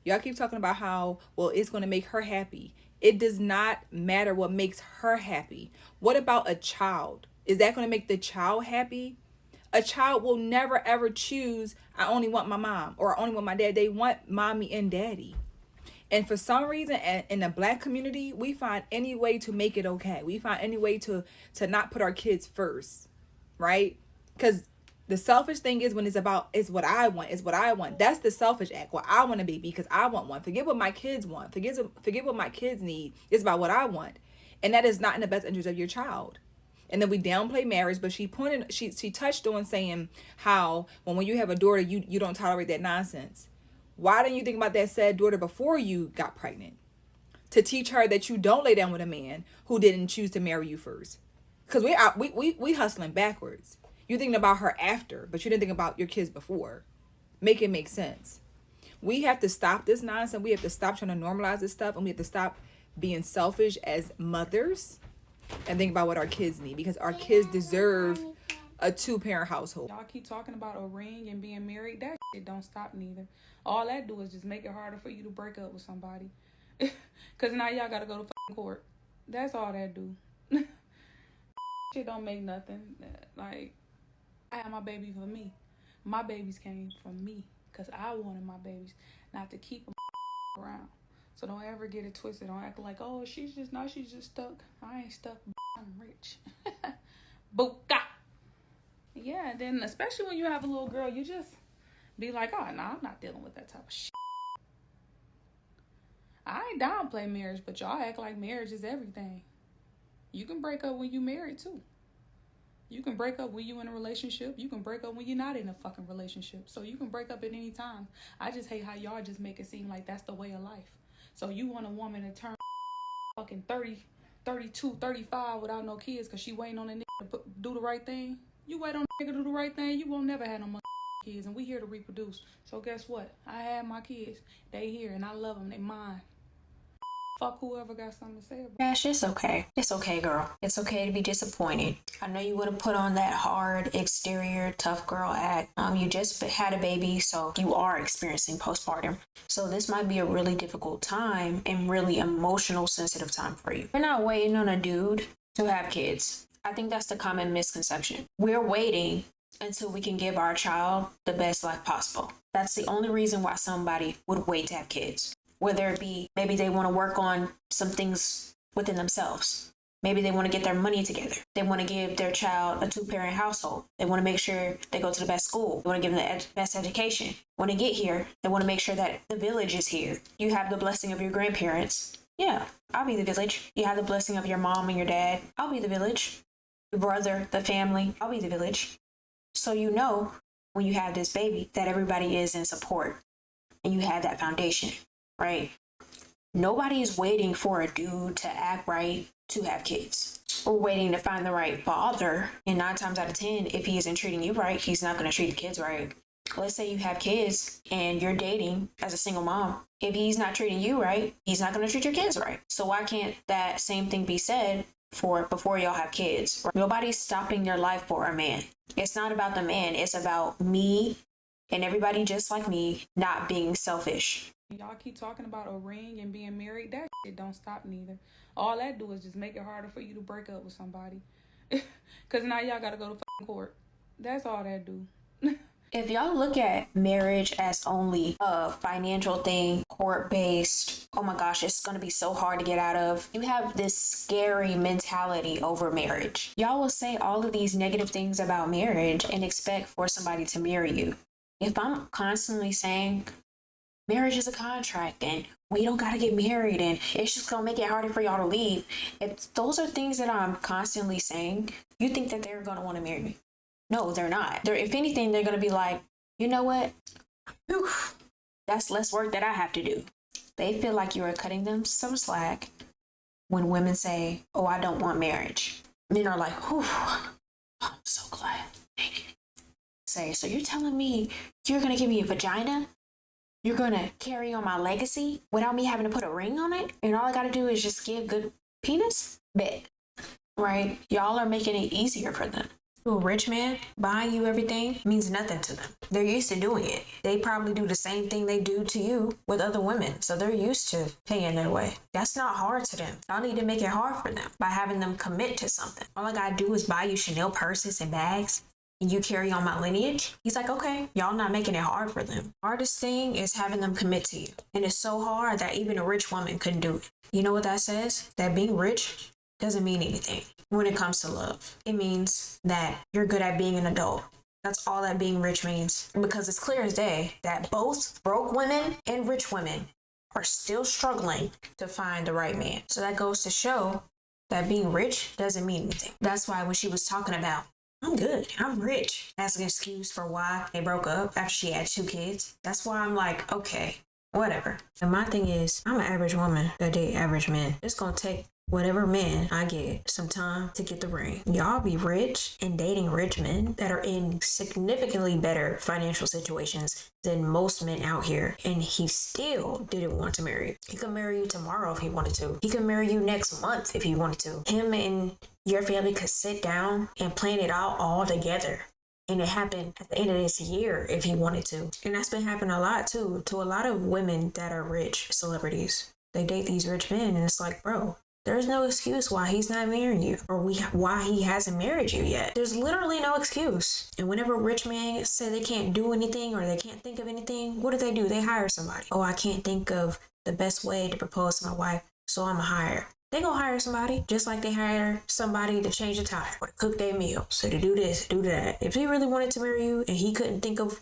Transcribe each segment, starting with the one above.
Y'all keep talking about how, well, it's going to make her happy. It does not matter what makes her happy. What about a child? Is that going to make the child happy? A child will never ever choose, I only want my mom or I only want my dad. They want mommy and daddy. And for some reason, in the black community, we find any way to make it okay. We find any way to not put our kids first, right? Because the selfish thing is when it's about, it's what I want, it's what I want. That's the selfish act. What I want to be because I want one. Forget what my kids want. Forget what my kids need. It's about what I want, and that is not in the best interest of your child. And then we downplay marriage, but she touched on saying how when you have a daughter, you don't tolerate that nonsense. Why didn't you think about that said daughter before you got pregnant? To teach her that you don't lay down with a man who didn't choose to marry you first. Because we hustling backwards. You're thinking about her after, but you didn't think about your kids before. Make it make sense. We have to stop this nonsense. We have to stop trying to normalize this stuff, and we have to stop being selfish as mothers and think about what our kids need, because our kids deserve a two-parent household. Y'all keep talking about a ring and being married. That shit don't stop neither. All that do is just make it harder for you to break up with somebody. Because now y'all got to go to fucking court. That's all that do. Shit don't make nothing. Like, I had my baby for me. My babies came from me because I wanted my babies, not to keep them around. So don't ever get it twisted. Don't act like, oh, she's just stuck. I ain't stuck. I'm rich. Buka. Yeah, and then especially when you have a little girl, you just be like, oh, no, I'm not dealing with that type of shit. I ain't downplay marriage, but y'all act like marriage is everything. You can break up when you married, too. You can break up when you in a relationship. You can break up when you're not in a fucking relationship. So you can break up at any time. I just hate how y'all just make it seem like that's the way of life. So you want a woman to turn fucking 30, 32, 35 without no kids because she waiting on a nigga to do the right thing? You wait on a nigga to do the right thing, you won't never have no kids. And we here to reproduce. So guess what? I had my kids. They here and I love them. They mine. Fuck whoever got something to say about it. Kash, it's okay. It's okay, girl. It's okay to be disappointed. I know you would have put on that hard exterior tough girl act. You just had a baby, so you are experiencing postpartum. So this might be a really difficult time and really emotional, sensitive time for you. We're not waiting on a dude to have kids. I think that's the common misconception. We're waiting until we can give our child the best life possible. That's the only reason why somebody would wait to have kids. Whether it be maybe they want to work on some things within themselves. Maybe they want to get their money together. They want to give their child a two-parent household. They want to make sure they go to the best school. They want to give them the best education. When they get here, they want to make sure that the village is here. You have the blessing of your grandparents. Yeah, I'll be the village. You have the blessing of your mom and your dad. I'll be the village. Your brother, the family. I'll be the village. So you know when you have this baby that everybody is in support and you have that foundation. Right? Nobody is waiting for a dude to act right to have kids. We're waiting to find the right father. And 9 times out of 10, if he isn't treating you right, he's not going to treat the kids right. Let's say you have kids and you're dating as a single mom. If he's not treating you right, he's not going to treat your kids right. So why can't that same thing be said for before y'all have kids? Nobody's stopping their life for a man. It's not about the man. It's about me and everybody just like me not being selfish. Y'all keep talking about a ring and being married. That shit don't stop neither. All that do is just make it harder for you to break up with somebody. Because now y'all got to go to fucking court. That's all that do. If y'all look at marriage as only a financial thing, court-based, oh my gosh, it's going to be so hard to get out of. You have this scary mentality over marriage. Y'all will say all of these negative things about marriage and expect for somebody to marry you. If I'm constantly saying marriage is a contract and we don't got to get married and it's just going to make it harder for y'all to leave, if those are things that I'm constantly saying, you think that they're going to want to marry me. No, they're not. If anything, they're going to be like, you know what? Whew, that's less work that I have to do. They feel like you are cutting them some slack when women say, oh, I don't want marriage. Men are like, whew, I'm so glad. Say, so you're telling me you're going to give me a vagina? You're going to carry on my legacy without me having to put a ring on it? And all I got to do is just give good penis? Bet. Right? Y'all are making it easier for them. to a rich man buying you everything means nothing to them. They're used to doing it. They probably do the same thing they do to you with other women. So they're used to paying their way. That's not hard to them. Y'all need to make it hard for them by having them commit to something. All I gotta do is buy you Chanel purses and bags, and you carry on my lineage. He's like, okay, y'all not making it hard for them. Hardest thing is having them commit to you. And it's so hard that even a rich woman couldn't do it. You know what that says? That being rich doesn't mean anything when it comes to love. It means that you're good at being an adult. That's all that being rich means. Because it's clear as day that both broke women and rich women are still struggling to find the right man. So that goes to show that being rich doesn't mean anything. That's why when she was talking about, I'm good, I'm rich, as an excuse for why they broke up after she had 2 kids, that's why I'm like, okay, whatever. And my thing is, I'm an average woman that date average men. It's gonna take whatever man I get some time to get the ring. Y'all be rich and dating rich men that are in significantly better financial situations than most men out here, and he still didn't want to marry you. He could marry you tomorrow if he wanted to. He could marry you next month if he wanted to. Him and your family could sit down and plan it out all together. And it happened at the end of this year if he wanted to. And that's been happening a lot too, to a lot of women that are rich celebrities. They date these rich men and it's like, bro, there's no excuse why he's not marrying you or why he hasn't married you yet. There's literally no excuse. And whenever rich men say they can't do anything or they can't think of anything, what do? They hire somebody. Oh, I can't think of the best way to propose to my wife, so I'm a hire. They gonna hire somebody just like they hire somebody to change a tire or to cook their meal. So to do this, do that. If he really wanted to marry you and he couldn't think of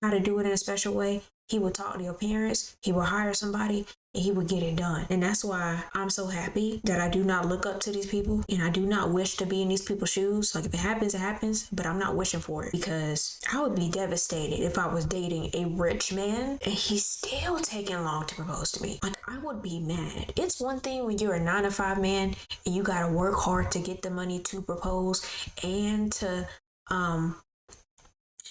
how to do it in a special way, he would talk to your parents, he would hire somebody, and he would get it done. And that's why I'm so happy that I do not look up to these people and I do not wish to be in these people's shoes. Like if it happens, it happens, but I'm not wishing for it because I would be devastated if I was dating a rich man and he's still taking long to propose to me. Like I would be mad. It's one thing when you're a 9-to-5 man and you gotta work hard to get the money to propose and to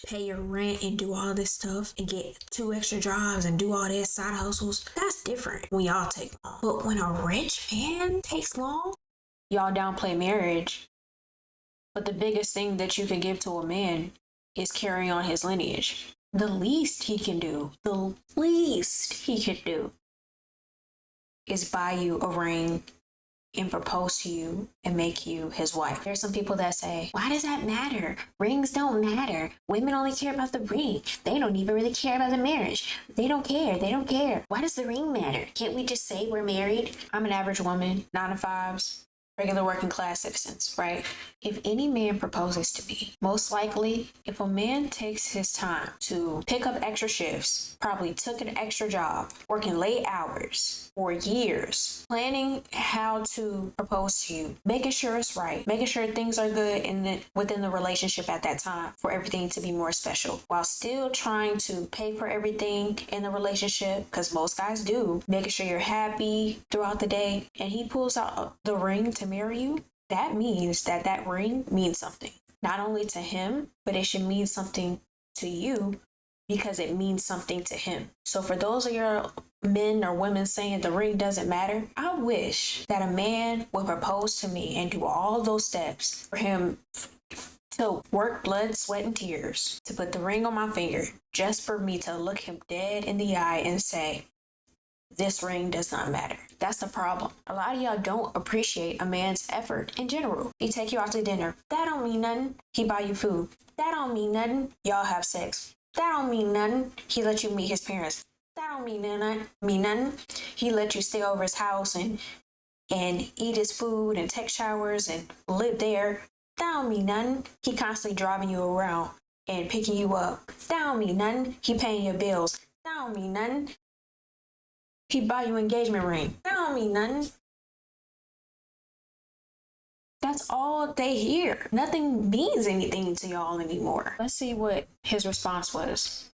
pay your rent and do all this stuff and get 2 extra jobs and do all these side hustles. That's different when y'all take long. But when a rich man takes long, y'all downplay marriage. But the biggest thing that you can give to a man is carry on his lineage. The least he can do is buy you a ring and propose to you and make you his wife. There's some people that say, why does that matter? Rings don't matter. Women only care about the ring. They don't even really care about the marriage. They don't care. Why does the ring matter? Can't we just say we're married? I'm an average woman, 9-to-5s, regular working class citizens, right? If any man proposes to me, most likely, if a man takes his time to pick up extra shifts, probably took an extra job, working late hours for years, planning how to propose to you, making sure it's right, making sure things are good within the relationship at that time for everything to be more special, while still trying to pay for everything in the relationship, because most guys do, making sure you're happy throughout the day, and he pulls out the ring to marry you, that means that ring means something. Not only to him, but it should mean something to you because it means something to him. So for those of your men or women saying the ring doesn't matter, I wish that a man would propose to me and do all those steps for him to work blood, sweat, and tears to put the ring on my finger just for me to look him dead in the eye and say, this ring does not matter. That's the problem. A lot of y'all don't appreciate a man's effort in general. He take you out to dinner. That don't mean nothing. He buy you food. That don't mean nothing. Y'all have sex. That don't mean nothing. He let you meet his parents. That don't mean nothing. He let you stay over his house and eat his food and take showers and live there. That don't mean nothing. He constantly driving you around and picking you up. That don't mean nothing. He paying your bills. That don't mean nothing. He buy you engagement ring. That don't mean nothing. That's all they hear. Nothing means anything to y'all anymore. Let's see what his response was.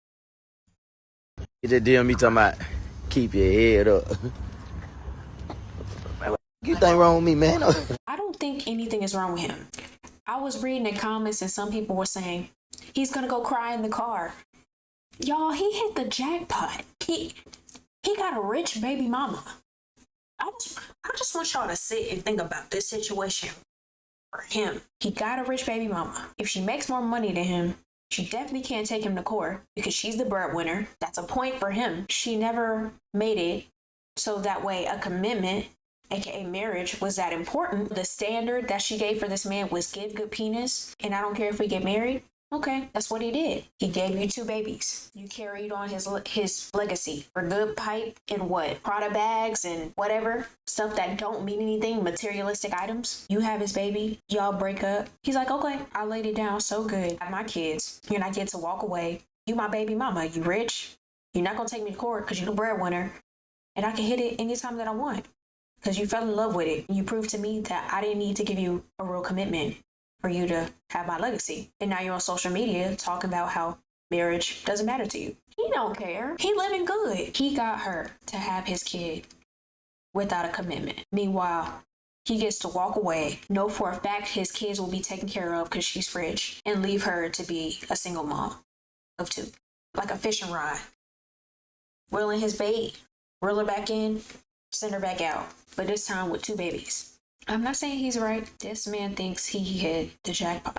Get that DM me talking about keep your head up. You think wrong with me, man? I don't think anything is wrong with him. I was reading the comments and some people were saying, he's gonna go cry in the car. Y'all, he hit the jackpot. He got a rich baby mama. I just want y'all to sit and think about this situation for him. He got a rich baby mama. If she makes more money than him, she definitely can't take him to court because she's the breadwinner. That's a point for him. She never made it so that way a commitment, aka marriage, was that important. The standard that she gave for this man was give good penis, and I don't care if we get married. Okay, that's what he did. He gave you 2 babies. You carried on his legacy for good pipe and what? Prada bags and whatever. Stuff that don't mean anything, materialistic items. You have his baby. Y'all break up. He's like, okay, I laid it down so good. I have my kids. And I get to walk away. You my baby mama. You rich. You're not going to take me to court because you're the breadwinner. And I can hit it anytime that I want. Because you fell in love with it. You proved to me that I didn't need to give you a real commitment for you to have my legacy. And now you're on social media talking about how marriage doesn't matter to you. He don't care. He living good. He got her to have his kid without a commitment. Meanwhile, he gets to walk away, know for a fact his kids will be taken care of because she's rich, and leave her to be a single mom of 2. Like a fishing rod. Reel in his bait, reel her back in, send her back out. But this time with 2 babies. I'm not saying he's right. This man thinks he hit the jackpot.